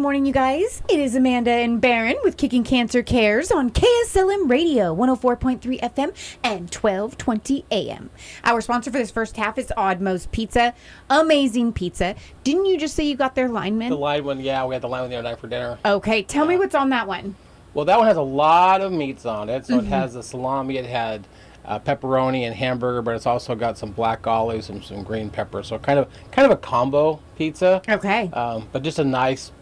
morning, you guys. It is Amanda and Baron with Kickin Cancer Cares on KSLM Radio, 104.3 FM and 1220 AM. Our sponsor for this first half is Oddmo's Pizza. Amazing pizza. Didn't you just say you got their lineman? The lineman, yeah. We had the lineman the other night for dinner. Okay, tell me what's on that one. Well, that one has a lot of meats on it. So it has the salami, it had pepperoni and hamburger, but it's also got some black olives and some green pepper. So kind of a combo pizza. Okay. But just a nice,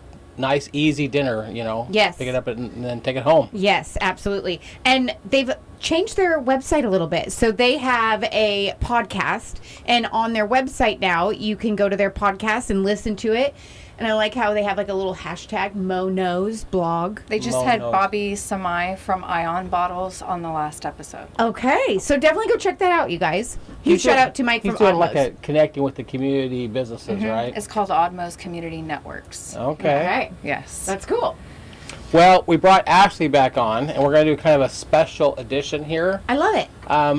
easy dinner, you know. Yes. Pick it up and then take it home. Yes, absolutely. And they've changed their website a little bit. So they have a podcast, and on their website now, you can go to their podcast and listen to it. And I like how they have like a little hashtag Mo Knows blog. They just had Bobby Samai from Ion Bottles on the last episode. Okay, so definitely go check that out, you guys. Huge shout out to Mike from Oddmo's. He's doing like a connecting with the community businesses, right? It's called Oddmo's Community Networks. Okay. Yes. That's cool. Well, we brought Ashlie back on, and we're going to do kind of a special edition here. I love it.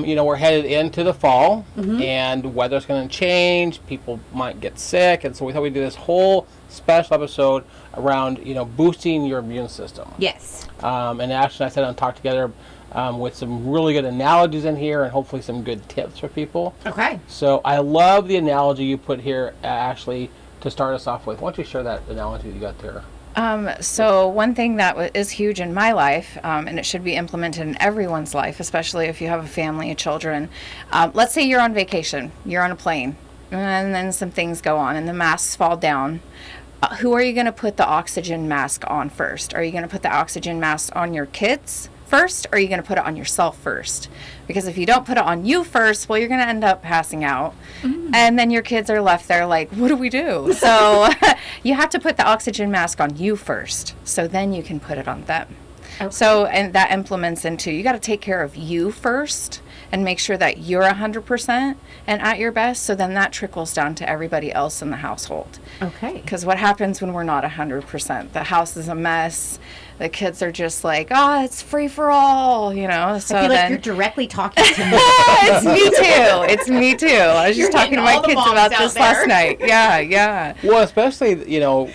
You know, we're headed into the fall, and weather's going to change. People might get sick, and so we thought we'd do this whole special episode around, you know, boosting your immune system. Yes. And Ashlie and I sat down and talked together with some really good analogies in here, and hopefully some good tips for people. Okay. So I love the analogy you put here, Ashlie, to start us off with. Why don't you share that analogy you got there? So one thing that is huge in my life, and it should be implemented in everyone's life, especially if you have a family of children. Let's say you're on vacation, you're on a plane, and then some things go on and the masks fall down. Who are you going to put the oxygen mask on first? Are you going to put the oxygen mask on your kids first, or are you going to put it on yourself first? Because if you don't put it on you first, well, you're going to end up passing out. And then your kids are left there like, what do we do? So you have to put the oxygen mask on you first, so then you can put it on them. Okay. So, and that implements into, you got to take care of you first and make sure that you're 100% and at your best, so then that trickles down to everybody else in the household. Okay. Because what happens when we're not 100%? The house is a mess. The kids are just like, oh, it's free for all, you know. So I feel like you're directly talking to me. It's me too. It's me too. I was just talking to my kids about this last night. Yeah. Well, especially, you know,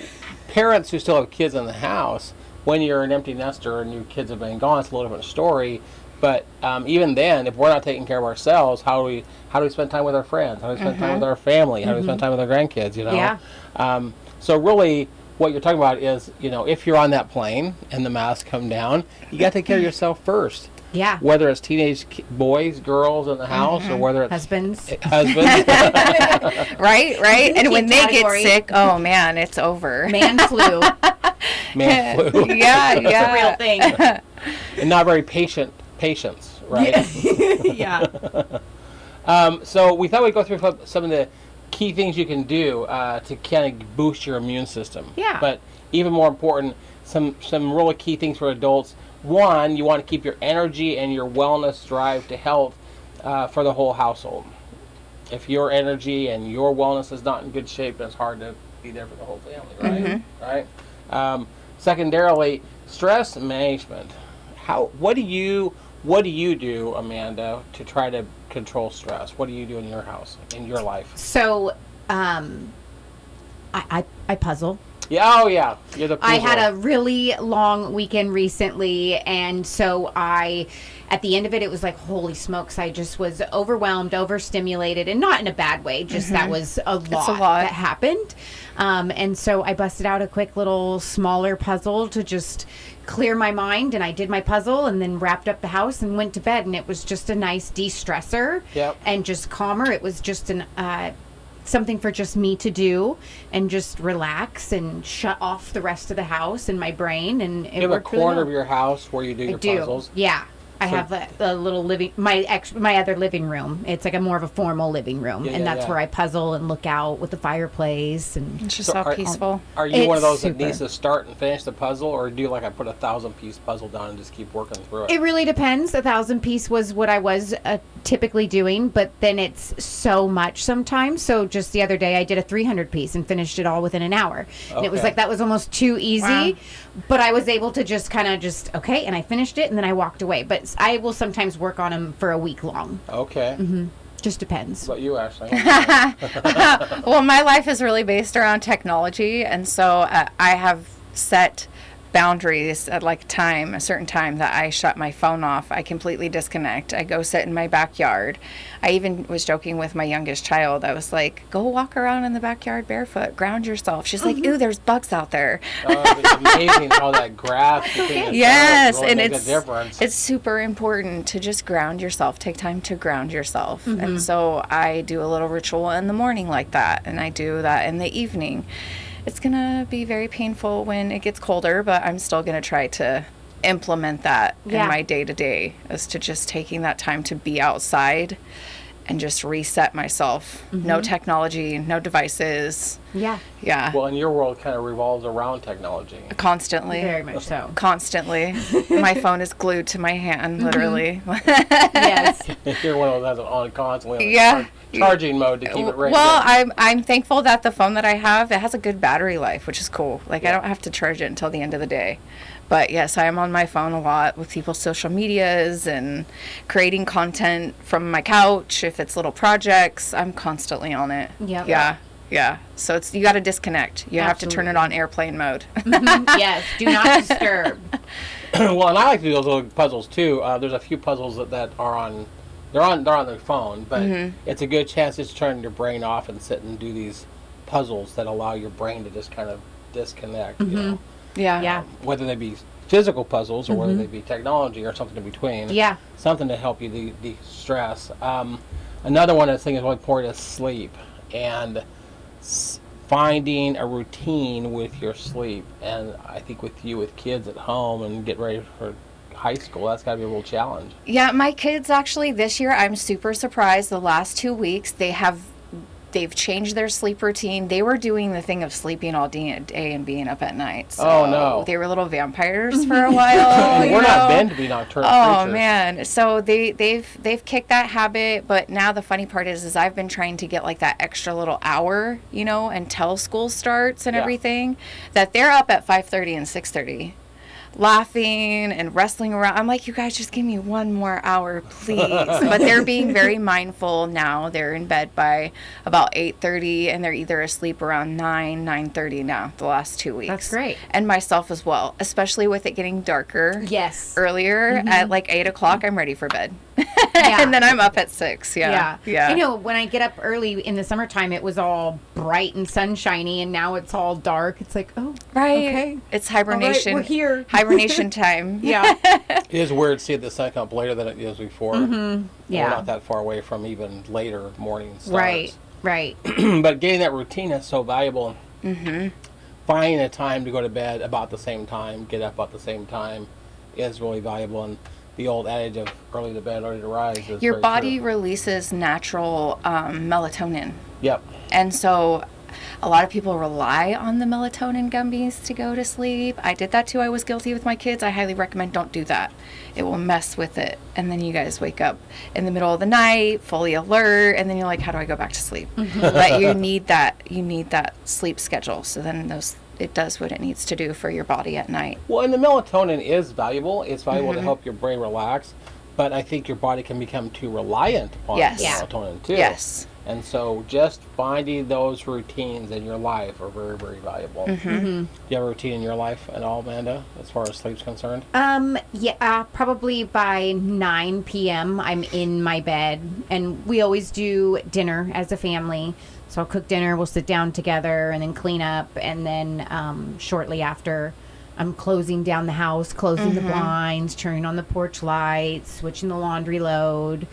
parents who still have kids in the house, when you're an empty nester and your kids have been gone, it's a little different story. But even then, if we're not taking care of ourselves, how do we spend time with our friends? How do we spend time with our family? How do we spend time with our grandkids, you know? Yeah. So really, what you're talking about is, you know, if you're on that plane and the masks come down, you got to take care of yourself first. Yeah. Whether it's teenage boys, girls in the house, or whether it's husbands. Right. And when they get sick, oh man, it's over. Man flu. Yeah. It's a real thing. And not very patience, right? Yeah. So we thought we'd go through some of the key things you can do to kind of boost your immune system. Yeah. But even more important, some really key things for adults. One, you want to keep your energy and your wellness drive to health for the whole household. If your energy and your wellness is not in good shape, then it's hard to be there for the whole family, right? Right. Secondarily, stress management. What do you do, Amanda, to try to control stress? What do you do in your house, in your life? So, I puzzle. Yeah, you're the puzzler. I had a really long weekend recently, and so at the end of it, it was like, holy smokes, I just was overwhelmed, overstimulated, and not in a bad way, just that was a lot that happened. And so I busted out a quick little smaller puzzle to just clear my mind, and I did my puzzle and then wrapped up the house and went to bed, and it was just a nice de-stressor and just calmer. It was just something for just me to do and just relax and shut off the rest of the house and my brain, and it you have a worked really corner well. of your house where you do your puzzles? Yeah. I have a little my other living room. It's like a more of a formal living room, and that's where I puzzle and look out with the fireplace, and it's just so peaceful. Are you one of those that needs to start and finish the puzzle, or do you like I put a 1,000-piece puzzle down and just keep working through it? It really depends. 1,000-piece was what I was typically doing, but then it's so much sometimes. So just the other day, I did a 300-piece and finished it all within an hour, and it was like that was almost too easy. Wow. But I was able to just kind of and I finished it, and then I walked away. But I will sometimes work on them for a week long. Okay. Just depends. What about you, Ashlie? Well, my life is really based around technology, and so I have set boundaries at like a certain time that I shut my phone off. I completely disconnect. I go sit in my backyard. I even was joking with my youngest child. I was like, go walk around in the backyard barefoot, ground yourself. She's like, ooh, there's bugs out there. It's amazing how that grass yes, really and makes a difference. it's super important to just ground yourself. Take time to ground yourself. And so I do a little ritual in the morning like that, and I do that in the evening. It's going to be very painful when it gets colder, but I'm still going to try to implement that in my day-to-day, as to just taking that time to be outside and just reset myself. No technology, no devices. Yeah. Yeah. Well, and your world kind of revolves around technology. Constantly. Very much so. Constantly. My phone is glued to my hand, literally. Yes. You're one of those that's on constantly charging mode to keep it ready. Well, I'm thankful that the phone that I have, it has a good battery life, which is cool. Like, I don't have to charge it until the end of the day. But yes, I am on my phone a lot with people's social medias and creating content from my couch. If it's little projects, I'm constantly on it. Yep. Yeah. So you got to disconnect. You have to turn it on airplane mode. Yes. Do not disturb. Well, and I like to do those little puzzles too. There's a few puzzles that are on. They're on their phone, but it's a good chance just to turn your brain off and sit and do these puzzles that allow your brain to just kind of disconnect. You know? Yeah. Whether they be physical puzzles or whether they be technology or something in between. Yeah. Something to help you de-stress. Another one I think is really important is sleep, and finding a routine with your sleep. And I think with kids at home and getting ready for high school, that's got to be a real challenge. Yeah, my kids actually this year, I'm super surprised. The last 2 weeks, they've changed their sleep routine. They were doing the thing of sleeping all day and being up at night. So Oh, no. They were little vampires for a while. We're not meant to be nocturnal Oh creatures. man. So they've kicked that habit, but now the funny part is I've been trying to get like that extra little hour, until school starts and everything, that they're up at 5:30 and 6:30. Laughing and wrestling around. I'm like, you guys just give me one more hour, please. But they're being very mindful now. They're in bed by about 8:30, and they're either asleep around 9:30 now, the last 2 weeks. That's great. And myself as well, especially with it getting darker. Yes. Earlier at like 8 o'clock, I'm ready for bed. And then I'm up at 6. Yeah. I know when I get up early in the summertime, it was all bright and sunshiny, and now it's all dark. It's like, oh, right. Okay. It's hibernation. All right, we're here. Hibernation time. Yeah. It is weird to see the sun come up later than it is before. Yeah. We're not that far away from even later morning starts. Right. But getting that routine is so valuable. Finding a time to go to bed about the same time, get up about the same time, is really valuable. And the old adage of early to bed, early to rise is Your very body true. releases natural melatonin. Yep. And so a lot of people rely on the melatonin gummies to go to sleep. I did that too. I was guilty with my kids. I highly recommend don't do that. It will mess with it. And then you guys wake up in the middle of the night, fully alert, and then you're like, how do I go back to sleep? But you need that sleep schedule. So then it does what it needs to do for your body at night. Well, and the melatonin is valuable. It's valuable to help your brain relax. But I think your body can become too reliant upon melatonin too. Yes. And so just finding those routines in your life are very, very valuable. Do you have a routine in your life at all, Amanda, as far as sleep's concerned? Probably by 9 p.m. I'm in my bed, and we always do dinner as a family. So I'll cook dinner, we'll sit down together, and then clean up, and then shortly after, I'm closing down the house, closing the blinds, turning on the porch lights, switching the laundry load,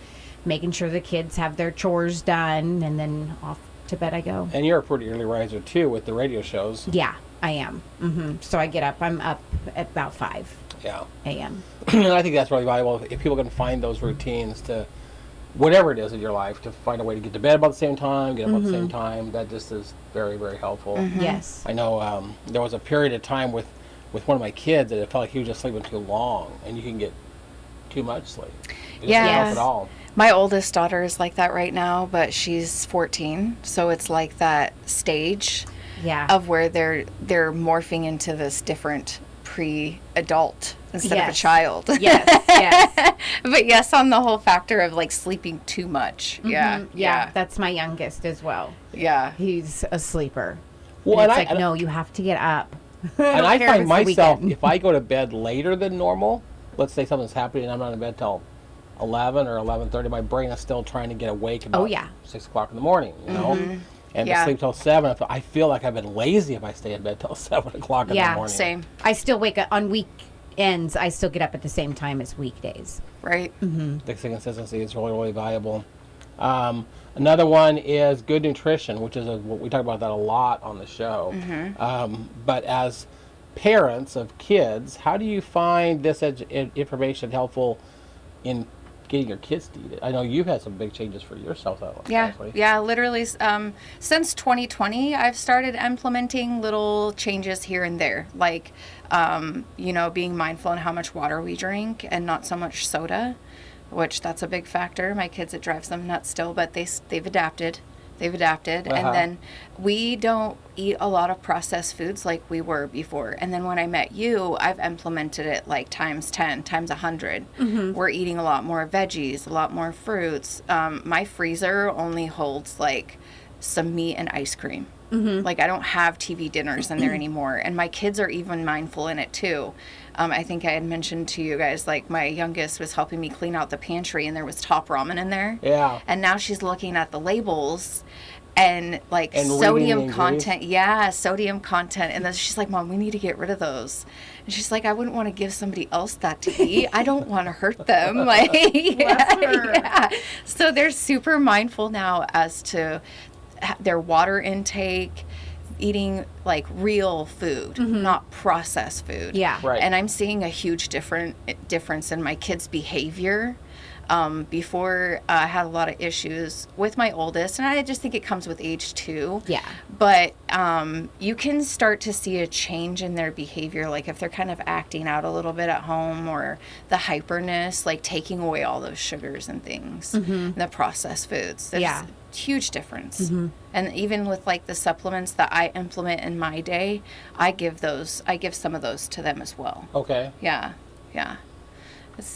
making sure the kids have their chores done, and then off to bed I go. And you're a pretty early riser, too, with the radio shows. Yeah, I am. So I get up. I'm up at about 5 a.m. And I think that's really valuable. If people can find those routines to, whatever it is in your life, to find a way to get to bed about the same time, get up at the same time, that just is very, very helpful. Yes. I know there was a period of time with one of my kids that it felt like he was just sleeping too long, and you can get too much sleep. It doesn't help at all. My oldest daughter is like that right now, but she's 14, so it's like that stage of where they're morphing into this different pre-adult instead of a child. Yes. But yes, on the whole factor of like sleeping too much. Yeah. That's my youngest as well. Yeah. He's a sleeper. Well, And it's like, no, you have to get up. And I care if find it's the myself, weekend. if I go to bed later than normal, let's say something's happening and I'm not in bed till 11 or 11:30, my brain is still trying to get awake about 6 o'clock in the morning, you know? And to sleep till 7, I feel like I've been lazy if I stay in bed till 7 o'clock in the morning. Same. I still wake up on weekends. I still get up at the same time as weekdays. Right. The consistency is really, really valuable. Another one is good nutrition, which is we talk about that a lot on the show. But as parents of kids, how do you find this information helpful in getting your kids to eat it? I know you've had some big changes for yourself. Yeah, literally since 2020 I've started implementing little changes here and there, like being mindful in how much water we drink and not so much soda, which that's a big factor. My kids, it drives them nuts still, but they've adapted. And then we don't eat a lot of processed foods like we were before. And then when I met you, I've implemented it like times 10, times 100. We're eating a lot more veggies, a lot more fruits. My freezer only holds like some meat and ice cream. Like I don't have TV dinners in there anymore. And my kids are even mindful in it too. I think I had mentioned to you guys, like my youngest was helping me clean out the pantry and there was top ramen in there. Yeah. And now she's looking at the labels and like and sodium content. Yeah, sodium content. And then she's like, Mom, we need to get rid of those. And she's like, I wouldn't want to give somebody else that to eat. I don't want to hurt them. Like, yeah. So they're super mindful now as to their water intake, eating like real food, not processed food. Yeah. Right. And I'm seeing a huge difference in my kids' behavior. Before I had a lot of issues with my oldest, and I just think it comes with age too. Yeah. But you can start to see a change in their behavior, like if they're kind of acting out a little bit at home, or the hyperness, like taking away all those sugars and things, the processed foods. There's a huge difference. And even with like the supplements that I implement in my day, I give some of those to them as well. Okay. Yeah.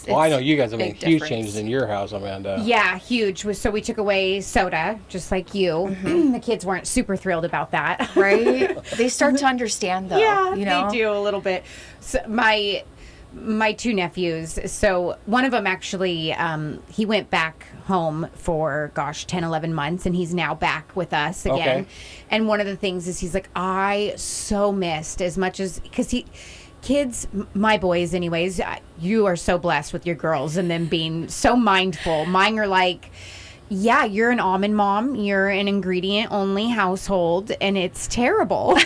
Well, I know you guys have made big huge difference. changes in your house, Amanda. Yeah, huge. So we took away soda, just like you. The kids weren't super thrilled about that. Right? They start to understand, though. Yeah, you know? they do a little bit. So my two nephews, so one of them actually, he went back home for, 10, 11 months, and he's now back with us again. Okay. And one of the things is he's like, I so missed as much as, because kids, my boys anyways, you are so blessed with your girls and them being so mindful. Mine are like, yeah, you're an almond mom, you're an ingredient only household, and it's terrible.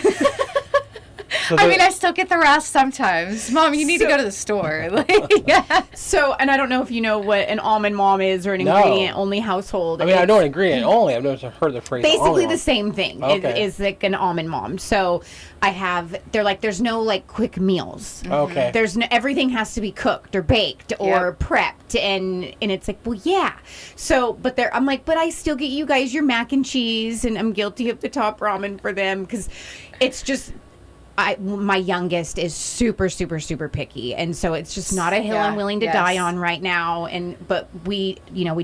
So I mean, I still get the wrath sometimes. Mom, you need to go to the store. Like, yeah. So, and I don't know if you know what an almond mom is or an ingredient only household. I mean, I know an ingredient only. I've never heard the phrase basically almond the mom. same thing. Okay. Is like an almond mom. So they're like, there's no like quick meals. Okay. There's no, everything has to be cooked or baked or prepped, and it's like, well, yeah. So, but I'm like, but I still get you guys your mac and cheese, and I'm guilty of the top ramen for them because it's just. My youngest is super, super, super picky, and so it's just not a hill I'm willing to die on right now. But we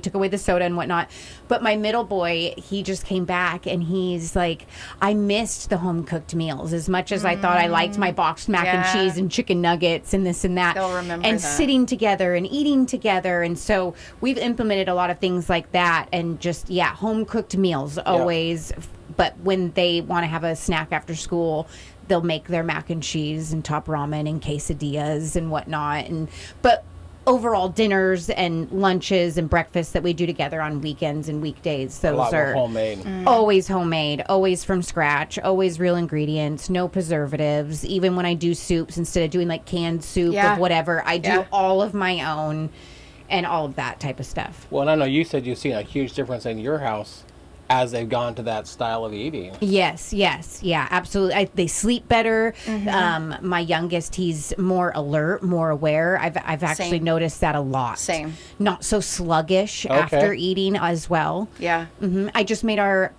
took away the soda and whatnot. But my middle boy, he just came back, and he's like, I missed the home cooked meals as much as I thought I liked my boxed mac and cheese and chicken nuggets and this and that. They'll remember and that. Sitting together and eating together, and so we've implemented a lot of things like that, and just home cooked meals always. But when they want to have a snack after school, they'll make their mac and cheese and top ramen and quesadillas and whatnot. But overall, dinners and lunches and breakfasts that we do together on weekends and weekdays, those are homemade. Always homemade, always from scratch, always real ingredients, no preservatives. Even when I do soups, instead of doing like canned soup of whatever, I do all of my own and all of that type of stuff. Well, and I know you said you've seen a huge difference in your house as they've gone to that style of eating. Yes, yeah, absolutely. They sleep better. My youngest, he's more alert, more aware. I've actually noticed that a lot. Same. Not so sluggish after eating as well. Yeah. I just made our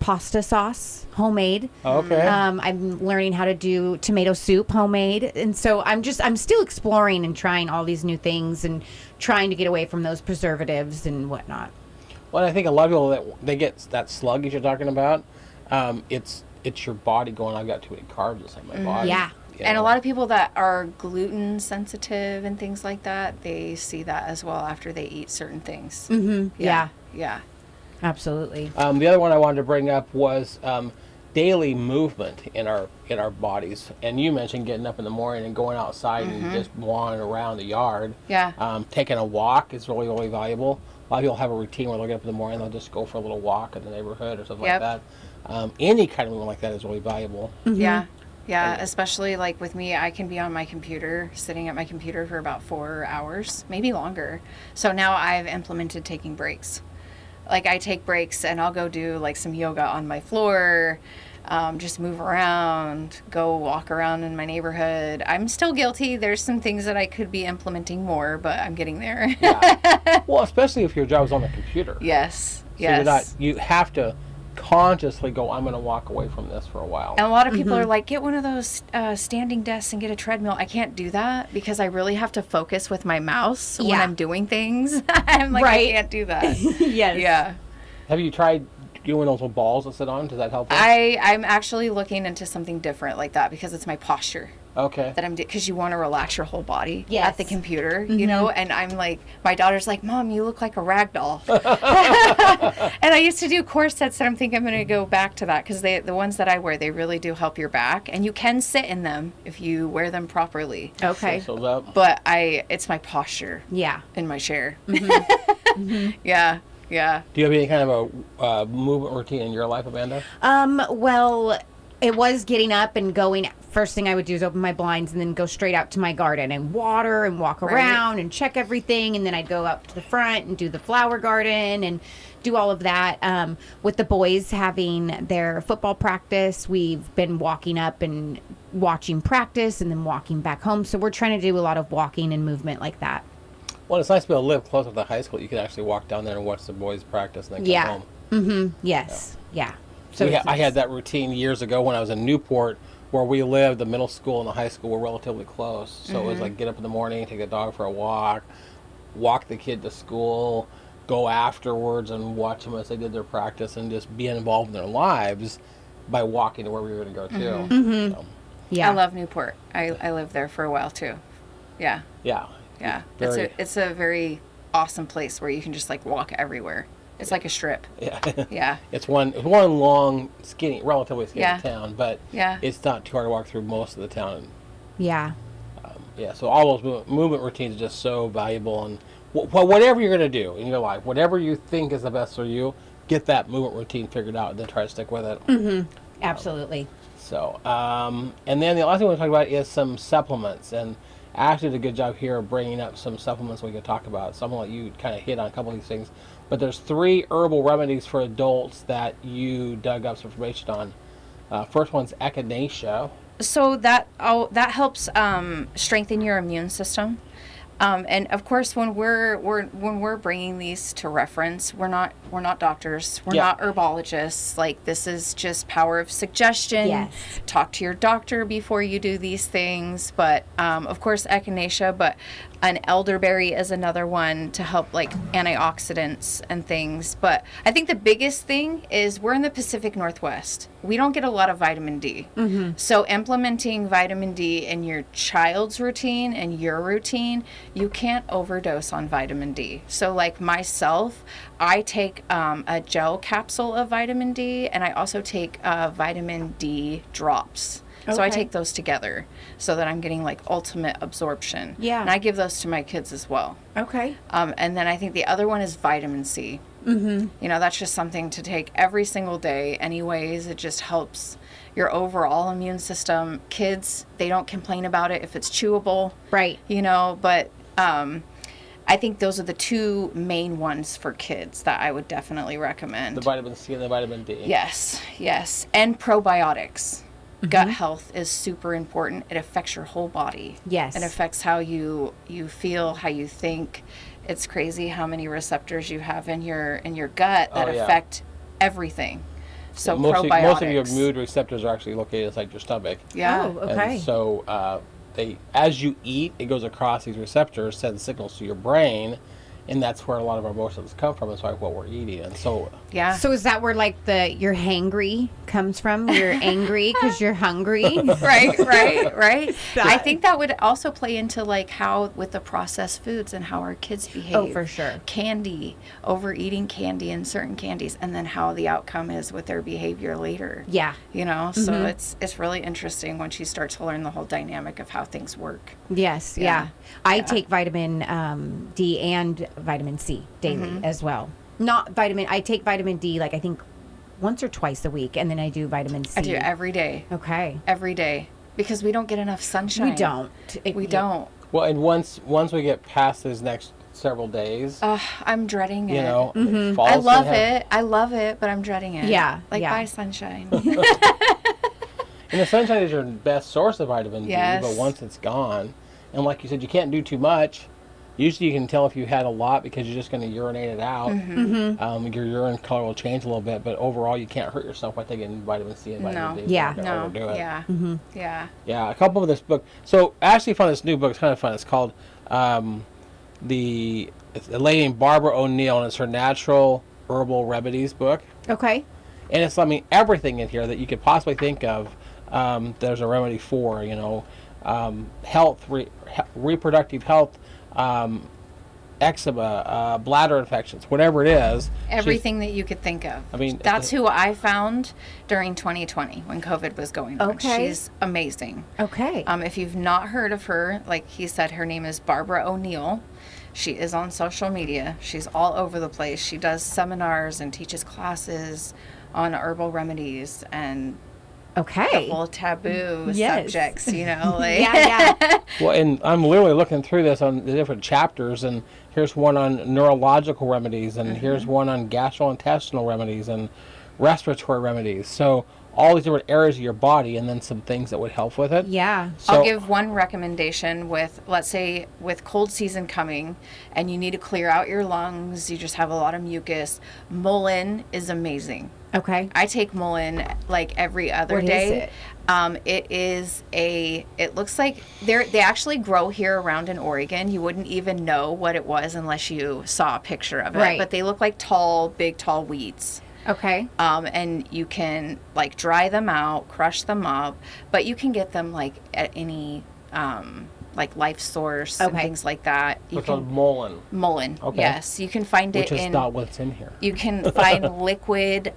pasta sauce homemade. Okay. I'm learning how to do tomato soup homemade, and so I'm still exploring and trying all these new things and trying to get away from those preservatives and whatnot. Well, I think a lot of people they get that sluggish you're talking about. It's it's your body going, I've got too many carbs inside my body. Yeah. You And a know? lot of people that are gluten sensitive and things like that, they see that as well after they eat certain things. Yeah. Yeah. Absolutely. The other one I wanted to bring up was daily movement in our bodies. And you mentioned getting up in the morning and going outside and just wandering around the yard. Yeah. Taking a walk is really, really valuable. A lot of people have a routine where they'll get up in the morning, they'll just go for a little walk in the neighborhood or something like that. Any kind of movement like that is really valuable. Yeah. Yeah, especially like with me, I can be on my computer, sitting at my computer for about 4 hours, maybe longer. So now I've implemented taking breaks. Like I take breaks and I'll go do like some yoga on my floor, just move around, go walk around in my neighborhood. I'm still guilty. There's some things that I could be implementing more, but I'm getting there. Well, especially if your job is on the computer. Yes. So you're not, you have to consciously go, I'm going to walk away from this for a while. And a lot of people are like, get one of those standing desks and get a treadmill. I can't do that because I really have to focus with my mouse when I'm doing things. I'm like, I can't do that. Yes. Yeah. Have you tried doing those little balls to sit on? Does that help? I'm actually looking into something different like that because it's my posture. Okay. That I'm because you want to relax your whole body Yes. at the computer, you know. And I'm like, my daughter's like, Mom, you look like a rag doll. And I used to do corsets, and I'm thinking I'm going to go back to that because the ones that I wear, they really do help your back, and you can sit in them if you wear them properly. Okay. So up. But it's my posture Yeah. in my chair. Yeah. Yeah. Do you have any kind of a movement routine in your life, Amanda? Well, it was getting up and going. First thing I would do is open my blinds and then go straight out to my garden and water and walk around and check everything. And then I'd go up to the front and do the flower garden and do all of that. With the boys having their football practice, we've been walking up and watching practice and then walking back home. So we're trying to do a lot of walking and movement like that. Well, it's nice to be able to live closer to the high school. You can actually walk down there and watch the boys practice and then come home. Yes. Yeah. So I had that routine years ago when I was in Newport, where we lived. The middle school and the high school were relatively close. So it was like get up in the morning, take the dog for a walk the kid to school, go afterwards and watch them as they did their practice and just be involved in their lives by walking to where we were going to go to. So, Yeah. I love Newport. I lived there for a while too. Yeah. yeah. Yeah. Very- It's a very awesome place where you can just like walk everywhere. It's like a strip. Yeah. Yeah. It's one long, relatively skinny Yeah. town, but Yeah. it's not too hard to walk through most of the town. Yeah. So all those movement routines are just so valuable. And whatever you're going to do in your life, whatever you think is the best for you, get that movement routine figured out and then try to stick with it. Absolutely. So, and then the last thing we want to talk about is some supplements. And Ashley did a good job here of bringing up some supplements we could talk about. So I'm going to let you kind of hit on a couple of these things. But there's 3 herbal remedies for adults that you dug up some information on. First one's Echinacea. So that helps strengthen your immune system. And of course, when we're bringing these to reference, we're not doctors, we're not herbologists. Like, this is just power of suggestion. Yes. Talk to your doctor before you do these things. But of course, Echinacea, but an elderberry is another one to help like antioxidants and things. But I think the biggest thing is we're in the Pacific Northwest. We don't get a lot of vitamin D. So implementing vitamin D in your child's routine and your routine, you can't overdose on vitamin D. So like myself, I take a gel capsule of vitamin D, and I also take vitamin D drops. So I take those together so that I'm getting like ultimate absorption. Yeah. And I give those to my kids as well. Okay. And then I think the other one is vitamin C. You know, that's just something to take every single day anyways. It just helps your overall immune system. Kids, they don't complain about it if it's chewable. Right. You know, but I think those are the 2 main ones for kids that I would definitely recommend. The vitamin C and the vitamin D. Yes. And probiotics. Gut health is super important. It affects your whole body. Yes. It affects how you feel, how you think. It's crazy how many receptors you have in your gut that affect everything. So Most probiotics. of your mood receptors are actually located inside your stomach. Yeah. Oh, okay. And so as you eat, it goes across these receptors, sends signals to your brain, and that's where a lot of our emotions come from. It's like what we're eating, and so Yeah. So is that where like you're hangry comes from? You're angry because you're hungry. right. I think that would also play into like how with the processed foods and how our kids behave. Oh, for sure. Candy, overeating candy and certain candies, and then how the outcome is with their behavior later. Yeah. You know, so it's really interesting when she starts to learn the whole dynamic of how things work. Yes. Yeah. I take vitamin D and vitamin C daily as well. I take vitamin D like I think once or twice a week, and then I do vitamin C. I do every day. Okay. Every day. Because we don't get enough sunshine. We don't. We don't. well, and once we get past these next several days, I'm dreading it. you know, I love it. I love it, but I'm dreading it. Yeah, Like, yeah. bye, sunshine. And the sunshine is your best source of vitamin Yes. D, but once it's gone, and like you said, you can't do too much. Usually you can tell if you had a lot because you're just going to urinate it out. Your urine color will change a little bit, but overall you can't hurt yourself by taking vitamin C and vitamin D. Yeah. Don't No. overdo it. Yeah. Yeah. Yeah, a couple of this book. So I actually found this new book. It's kind of fun. It's called it's a lady named Barbara O'Neill, and it's her Natural Herbal Remedies book. Okay. And it's, I mean, everything in here that you could possibly think of, there's a remedy for, you know, health, reproductive health, eczema, bladder infections, whatever it is. Everything that you could think of. I mean, that's who I found during 2020 when COVID was going on. Okay. She's amazing. Okay. If you've not heard of her, like he said, her name is Barbara O'Neill. She is on social media. She's all over the place. She does seminars and teaches classes on herbal remedies and Okay. couple taboo Yes. subjects, you know, like Yeah. Well, and I'm literally looking through this on the different chapters, and here's one on neurological remedies, and here's one on gastrointestinal remedies and respiratory remedies. So all these different areas of your body, and then some things that would help with it. Yeah. So, I'll give one recommendation with, let's say, with cold season coming and you need to clear out your lungs, you just have a lot of mucus. Mullein is amazing. Okay. I take mullein like every other What is day. it? It looks like they actually grow here around in Oregon. You wouldn't even know what it was unless you saw a picture of it. Right. But they look like big tall weeds. Okay. And you can like dry them out, crush them up, but you can get them like at any like Life Source and Okay. things like that. You what's called mullein, mullein. Okay. Yes, you can find which it is in. not what's in here. You can find liquid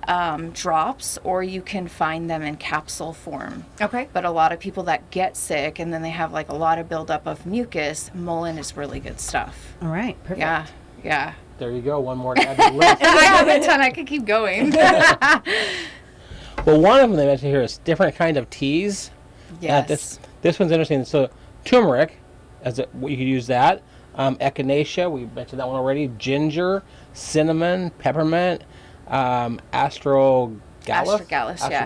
drops, or you can find them in capsule form. Okay. But a lot of people that get sick and then they have like a lot of buildup of mucus, mullein is really good stuff. All right. Perfect. Yeah, yeah. There you go. One more to add to the list. I have a ton. I could keep going. Well, one of them they mentioned here is different kind of teas. Yes. This one's interesting. So turmeric, you could use that. Echinacea, we mentioned that one already. Ginger, cinnamon, peppermint, Astragalus. Yeah.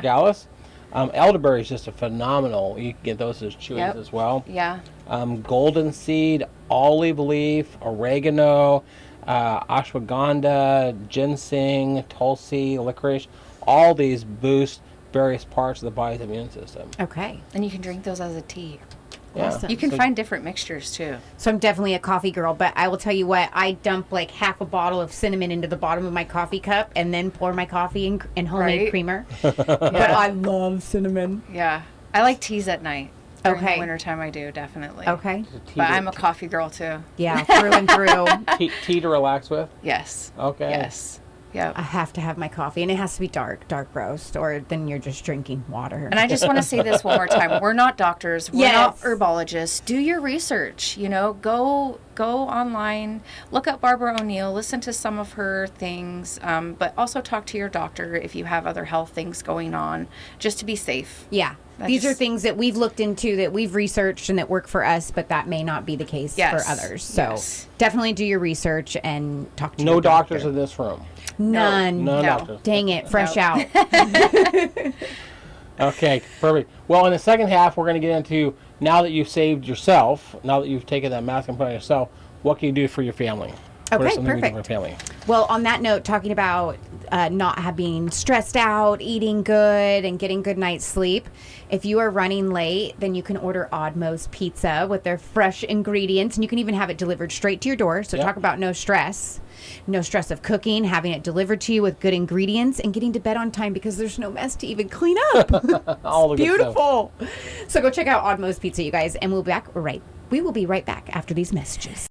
Astragalus. Elderberry is just a phenomenal. You can get those as chewies Yep. as well. Yeah. Golden seed, olive leaf, oregano, ashwagandha, ginseng, tulsi, licorice. All these boost various parts of the body's immune system. Okay. And you can drink those as a tea. Yeah. Awesome. You can So- find different mixtures too. So I'm definitely a coffee girl, but I will tell you what, I dump like half a bottle of cinnamon into the bottom of my coffee cup and then pour my coffee in homemade Right. creamer. But I love cinnamon. Yeah. I like teas at night. During Okay. the wintertime I do, definitely. Okay. But I'm a coffee girl too. Yeah, through and through. tea to relax with. Yes. Okay. Yes. Yeah. I have to have my coffee, and it has to be dark roast, or then you're just drinking water. And I just want to say this one more time. We're not doctors. We're not Yes. herbologists. Do your research. You know, go online, look up Barbara O'Neill, listen to some of her things, but also talk to your doctor if you have other health things going on, just to be safe. Yeah. These are things that we've looked into, that we've researched, and that work for us, but that may not be the case Yes. for others. So Yes. definitely do your research and talk to No your doctor. doctors in this room. None. No No. doctors. Dang it. Fresh No. out. Okay, perfect. Well, in the second half, we're going to get into, now that you've saved yourself, now that you've taken that mask and put it on yourself, what can you do for your family? What are Okay, some things we do perfect. for family? Well, on that note, talking about not being stressed out, eating good, and getting good night's sleep. If you are running late, then you can order Oddmo's Pizza with their fresh ingredients, and you can even have it delivered straight to your door. So Yep. talk about no stress. No stress of cooking, having it delivered to you with good ingredients, and getting to bed on time because there's no mess to even clean up. All the good stuff. Beautiful. So go check out Oddmo's Pizza, you guys, and we will be right back after these messages.